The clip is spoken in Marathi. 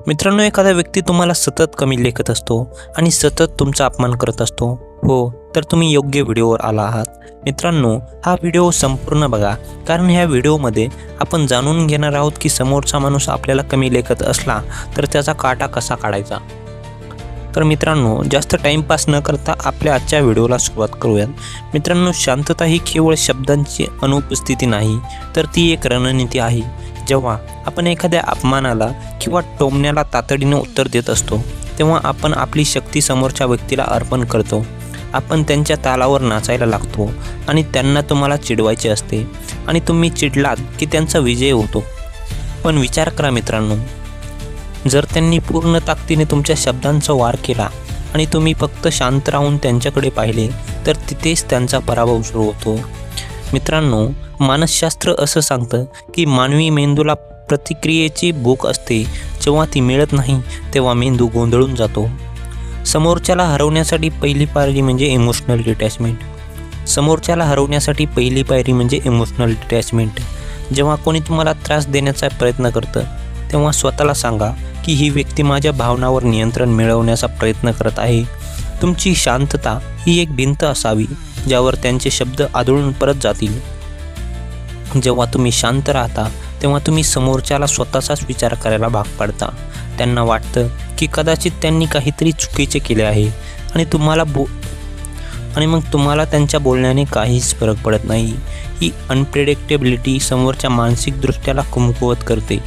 मित्रांनो, एखादा व्यक्ती तुम्हाला सतत कमी लेखत असतो आणि सतत तुमचा अपमान करत असतो, हो तर तुम्ही योग्य व्हिडिओवर आला आहात. मित्रांनो, हा व्हिडिओ संपूर्ण बघा, कारण ह्या व्हिडिओमध्ये आपण जाणून घेणार आहोत की समोरचा माणूस आपल्याला कमी लेखत असला तर त्याचा काटा कसा काढायचा. तर मित्रांनो, जास्त टाईमपास न करता आपल्या आजच्या व्हिडिओला सुरुवात करूयात. मित्रांनो, शांतता ही केवळ शब्दांची अनुपस्थिती नाही, तर ती एक रणनीती आहे. जेव्हा आपण एखाद्या अपमानाला किंवा टोमण्याला तातडीने उत्तर देत असतो, तेव्हा आपण आपली शक्ती समोरच्या व्यक्तीला अर्पण करतो. आपण त्यांच्या तालावर नाचायला लागतो आणि त्यांना तुम्हाला चिडवायचे असते आणि तुम्ही चिडलात की त्यांचा विजय होतो. पण विचार करा मित्रांनो, जर त्यांनी पूर्ण ताकदीने तुमच्या शब्दांचा वार केला आणि तुम्ही फक्त शांत राहून त्यांच्याकडे पाहिले, तर तिथेच त्यांचा पराभव सुरू होतो. मित्रांनो, मानसशास्त्र असं सांगतं की मानवी मेंदूला प्रतिक्रियेची भूक असते. जेव्हा ती मिळत नाही तेव्हा मेंदू गोंधळून जातो. समोरच्याला हरवण्यासाठी पहिली पायरी म्हणजे इमोशनल डिटॅचमेंट. जेव्हा कोणी तुम्हाला त्रास देण्याचा प्रयत्न करतं, तेव्हा स्वतःला सांगा की ही व्यक्ती माझ्या भावनावर नियंत्रण मिळवण्याचा प्रयत्न करत आहे. तुमची शांतता ही एक भिंत असावी ज्यावर त्यांचे शब्द आदळून परत जातील. जेव्हा तुम्ही शांत राहता तेव्हा तुम्ही समोरच्याला स्वतःचाच विचार करायला भाग पाडता. त्यांना वाटतं की कदाचित त्यांनी काहीतरी चुकीचे केले आहे आणि मग तुम्हाला त्यांच्या बोलण्याने काहीच फरक पडत नाही. ही अनप्रेडिक्टेबिलिटी समोरच्या मानसिक दृष्ट्याला कमकुवत करते.